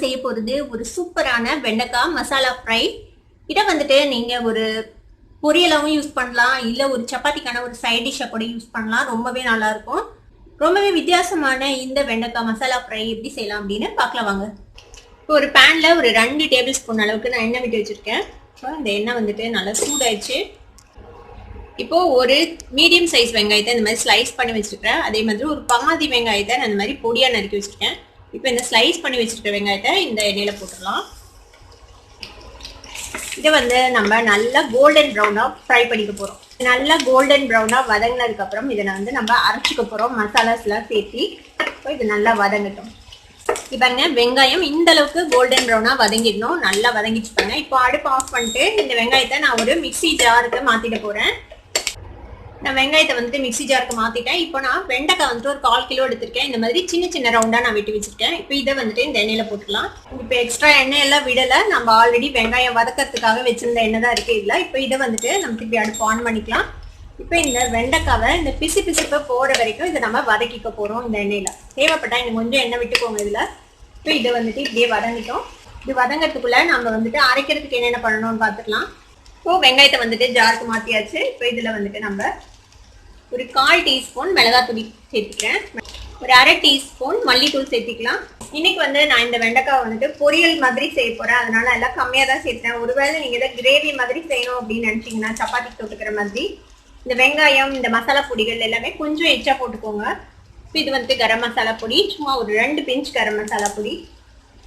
செய்ய போகிறது ஒரு சூப்பரான வெண்டைக்காய் மசாலா ஃப்ரை. இதை வந்துட்டு நீங்கள் ஒரு பொரியலாகவும் யூஸ் பண்ணலாம், இல்லை ஒரு சப்பாத்திக்கான ஒரு சைட் டிஷ்ஷாக கூட யூஸ் பண்ணலாம். ரொம்பவே நல்லாயிருக்கும். ரொம்பவே வித்தியாசமான இந்த வெண்டைக்காய் மசாலா ஃப்ரை எப்படி செய்யலாம் அப்படின்னு பார்க்கலாம் வாங்க. இப்போ ஒரு பேனில் ஒரு 2 டேபிள் ஸ்பூன் அளவுக்கு நான் எண்ணெய் விட்டு வச்சுருக்கேன். இப்போ இந்த எண்ணெய் வந்துட்டு நல்லா சூடாயிடுச்சு. இப்போது ஒரு மீடியம் சைஸ் வெங்காயத்தை இந்த மாதிரி ஸ்லைஸ் பண்ணி வச்சுருக்கேன். அதே மாதிரி ஒரு பாதி வெங்காயத்தை நான் இந்த மாதிரி பொடியாக நறுக்கி வச்சுருக்கேன். இப்போ இந்த ஸ்லைஸ் பண்ணி வச்சுருக்க வெங்காயத்தை இந்த எண்ணெயில் போட்டுடலாம். இதை வந்து நம்ம நல்லா கோல்டன் ப்ரௌனாக ஃப்ரை பண்ணிக்க போகிறோம். நல்லா கோல்டன் ப்ரௌனாக வதங்கினதுக்கப்புறம் இதை வந்து நம்ம அரைச்சிக்க போகிறோம் மசாலாஸ்லாம் சேர்த்து. இப்போ இது நல்லா வதங்கட்டும். இப்பாங்க வெங்காயம் இந்த அளவுக்கு கோல்டன் ப்ரௌனாக வதங்கிடணும். நல்லா வதங்கிச்சுப்பாங்க. இப்போ அடுப்பு ஆஃப் பண்ணிட்டு இந்த வெங்காயத்தை நான் ஒரு மிக்சி ஜாருக்கு மாற்றிட போகிறேன். நான் வெங்காயத்தை வந்துட்டு மிக்சி ஜாருக்கு மாற்றிட்டேன். இப்போ நான் வெண்டைக்காய் வந்துட்டு ஒரு 1/4 கிலோ எடுத்திருக்கேன். இந்த மாதிரி சின்ன சின்ன ரவுண்டாக நான் வெட்டி வச்சுருக்கேன். இப்போ இதை வந்துட்டு இந்த எண்ணெயில் போட்டுக்கலாம். இப்போ எக்ஸ்ட்ரா எண்ணெய் எல்லாம் விடலை. நம்ம ஆல்ரெடி வெங்காயம் வதக்கிறதுக்காக வச்சிருந்த எண்ணெய் தான் இருக்குது இல்லை. இப்போ இதை வந்துட்டு நம்ம திருப்பி அடுப்பு ஆன் பண்ணிக்கலாம். இப்போ இந்த வெண்டைக்காவை இந்த பிசுப்பை போகிற வரைக்கும் இதை நம்ம வதக்கிக்க போகிறோம் இந்த எண்ணெயில். தேவைப்பட்டால் இன்னும் கொஞ்சம் எண்ணெய் விட்டுக்கோங்க இதில். இப்போ இதை வந்துட்டு இப்படியே வதங்கிட்டோம். இது வதங்கிறதுக்குள்ளே நம்ம வந்துட்டு அரைக்கிறதுக்கு என்னென்ன பண்ணணும்னு பார்த்துக்கலாம். இப்போ வெங்காயத்தை வந்துட்டு ஜாருக்கு மாற்றியாச்சு. இப்போ இதில் வந்துட்டு நம்ம ஒரு 1/4 டீஸ்பூன் மிளகாத்தூள் சேர்த்துக்கிறேன். ஒரு 1/2 டீஸ்பூன் மல்லித்தூள் சேர்த்துக்கலாம். இன்னைக்கு வந்து நான் இந்த வெண்டைக்காய் வந்துட்டு பொரியல் மாதிரி செய்ய போகிறேன். அதனால எல்லாம் கம்மியாக தான் சேர்த்தேன். ஒருவேளை நீங்கள் இதை கிரேவி மாதிரி செய்யணும் அப்படின்னு நினச்சிங்கன்னா சப்பாத்தி தொட்டுக்கிற மாதிரி இந்த வெங்காயம் இந்த மசாலா பொடிகள் எல்லாமே கொஞ்சம் எச்சா போட்டுக்கோங்க. இப்போ இது வந்துட்டு கரம் மசாலா பொடி, சும்மா ஒரு 2 பிஞ்ச் கரம் மசாலா பொடி.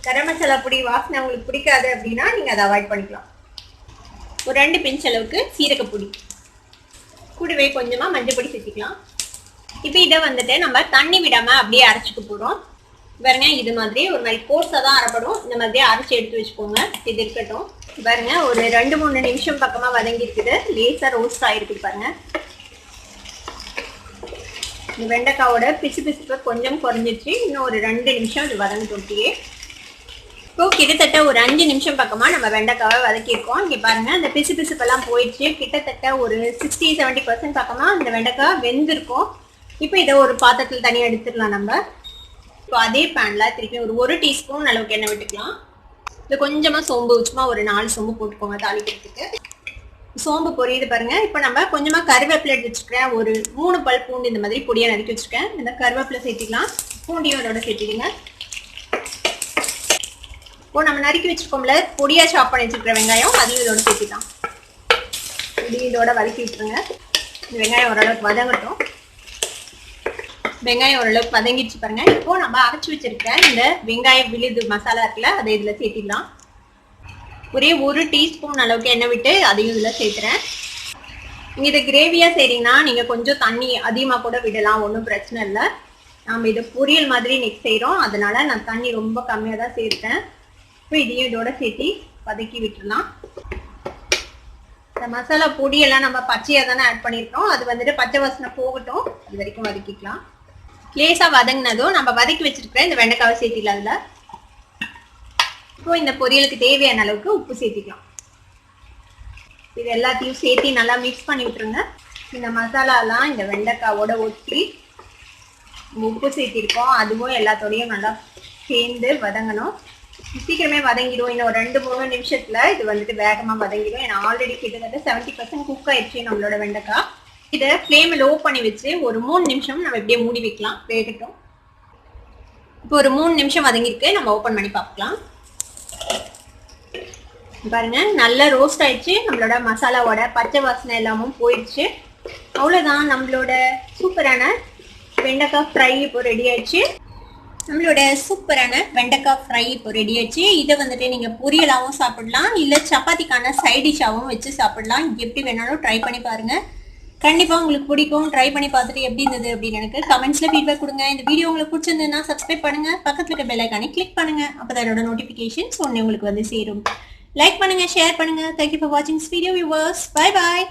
கரம் மசாலா பொடி வாசனை உங்களுக்கு பிடிக்காது அப்படின்னா நீங்கள் அதை அவாய்ட் பண்ணிக்கலாம். ஒரு 2 பிஞ்ச் அளவுக்கு சீரகப்பொடி, கூடவே கொஞ்சமாக மஞ்சள் பொடி சேர்த்துக்கலாம். இப்போ இதை வந்துட்டு நம்ம தண்ணி விடாமல் அப்படியே அரைச்சிக்க போகிறோம். பாருங்க, இது மாதிரி ஒரு மாதிரி கோர்ஸாக தான் அரைப்படும். இந்த மாதிரியே அரைச்சி எடுத்து வச்சுக்கோங்க. இது இருக்கட்டும். பாருங்க, ஒரு 2-3 நிமிஷம் பக்கமாக வதங்கி இருக்குது. லேசாக ரோஸ்ட் ஆகிருக்குது பாருங்க. இந்த வெண்டைக்காவோட பிசுப்பு கொஞ்சம் குறைஞ்சிருச்சு. இன்னும் ஒரு 2 நிமிஷம் இது வதங்கிட்டோட்டியே. இப்போ கிட்டத்தட்ட ஒரு 5 நிமிஷம் பக்கமாக நம்ம வெண்டைக்காவை வதக்கியிருக்கோம். இங்கே பாருங்கள், அந்த பிசுப்பெல்லாம் போயிடுச்சு. கிட்டத்தட்ட ஒரு 60-70% பக்கமாக இந்த வெண்டைக்காய் வெந்திருக்கும். இப்போ இதை ஒரு பாத்திரத்தில் தனியாக எடுத்துடலாம் நம்ம. இப்போ அதே பேனில் திருப்பி ஒரு டீஸ்பூன் அளவுக்கு எண்ணெய் விட்டுக்கலாம். இது கொஞ்சமாக சோம்பு, சும்மா ஒரு 4 சோம்பு போட்டுக்கோங்க தாளிக்கிறதுக்கு. சோம்பு பொரியுது பாருங்கள். இப்போ நம்ம கொஞ்சமாக கருவேப்பிலை எடுத்து வச்சுருக்கேன். ஒரு 3 பல் பூண்டு இந்த மாதிரி பொடியாக நறுக்கி வச்சுருக்கேன். இந்த கருவேப்பிலை சேர்த்துக்கலாம். பூண்டியும் அதோட சேர்த்துடுங்க. இப்போ நம்ம நறுக்கி வச்சுருக்கோம்ல பொடியாக சாப் பண்ணி வச்சுருக்கிற வெங்காயம், அதையும் இதோட சேர்த்துக்கலாம். இதோட வதக்கி விட்டுருங்க. இந்த வெங்காயம் ஓரளவுக்கு வதங்கட்டும். வெங்காயம் ஓரளவுக்கு வதங்கிடுச்சு பாருங்க. இப்போ நம்ம அரைச்சி வச்சிருக்க இந்த வெங்காயம் விழுது மசாலா இருக்குல்ல, அதை இதில் சேர்த்திடலாம். ஒரே 1 டீஸ்பூன் அளவுக்கு எண்ணெய் விட்டு அதையும் இதில் சேர்த்துறேன். நீங்கள் இதை கிரேவியாக செய்கிறீங்கன்னா நீங்கள் கொஞ்சம் தண்ணி அதிகமாக கூட விடலாம், ஒன்றும் பிரச்சனை இல்லை. நம்ம இதை பொரியல் மாதிரி இன்னைக்கு செய்கிறோம், அதனால நான் தண்ணி ரொம்ப கம்மியாக தான் சேர்த்தேன். இப்போ இதையும் இதோட சேர்த்து வதக்கி விட்டுடலாம். இந்த மசாலா பொடியெல்லாம் நம்ம பச்சையாக தானே ஆட் பண்ணியிருக்கோம். அது வந்துட்டு பச்சை வாசனை போகட்டும், அது வரைக்கும் வதக்கிக்கலாம். லேசாக வதங்கினதும் நம்ம வதக்கி வச்சிருக்கிற இந்த வெண்டைக்காவை சேர்த்திக்கலாம். அதில் இப்போ இந்த பொரியலுக்கு தேவையான அளவுக்கு உப்பு சேர்த்திக்கலாம். இது எல்லாத்தையும் சேர்த்து நல்லா மிக்ஸ் பண்ணி விட்டுருங்க. இந்த மசாலாலாம் இந்த வெண்டைக்காவோட ஒட்டி உப்பு சேர்த்திருக்கோம், அதுவும் எல்லாத்தோடையும் நல்லா சேர்ந்து வதங்கணும். சீக்கிரமே வதங்கிடும். இன்னும் ஒரு 2-3 நிமிஷத்துல இது வந்துட்டு வேகமாக வதங்கிடும். ஏன்னா ஆல்ரெடி கிட்டத்தட்ட 70% குக் ஆயிடுச்சு நம்மளோட வெண்டைக்காய். இதை ஃப்ளேமை லோ பண்ணி வச்சு ஒரு 3 நிமிஷம் நம்ம இப்படியே மூடி வைக்கலாம், வேகட்டும். இப்போ ஒரு 3 நிமிஷம் வதங்கிருக்கு. நம்ம ஓப்பன் பண்ணி பார்க்கலாம். பாருங்க, நல்லா ரோஸ்ட் ஆயிடுச்சு. நம்மளோட மசாலாவோட பச்சை வாசனை எல்லாமும் போயிடுச்சு. அவ்வளோதான், நம்மளோட சூப்பரான வெண்டைக்காய் ஃப்ரை இப்போ ரெடி ஆயிடுச்சு. நம்மளோட சூப்பரான வெண்டைக்காய் ஃப்ரை இப்போ ரெடி ஆயிடுச்சு. இதை வந்துட்டு நீங்கள் பொரியலாகவும் சாப்பிடலாம், இல்லை சப்பாத்திக்கான சைட் டிஷ்ஷாகவும் வச்சு சாப்பிடலாம். எப்படி வேணாலும் ட்ரை பண்ணி பாருங்கள். கண்டிப்பாக உங்களுக்கு பிடிக்கும். ட்ரை பண்ணி பார்த்துட்டு எப்படி இருந்தது அப்படின்னு எனக்கு கமெண்ட்ஸில் ஃபீட்பேக் கொடுங்க. இந்த வீடியோ உங்களுக்கு பிடிச்சிருந்ததுன்னா சப்ஸ்கிரைப் பண்ணுங்கள், பக்கத்தில் இருக்க பெல் ஐக்கானை கிளிக் பண்ணுங்கள். அப்போ தான் என்னோட நோட்டிஃபிகேஷன்ஸ் ஒன்று உங்களுக்கு வந்து சேரும். லைக் பண்ணுங்கள், ஷேர் பண்ணுங்கள். தேங்க்யூ ஃபார் வாட்சிங் this video viewers. Bye bye.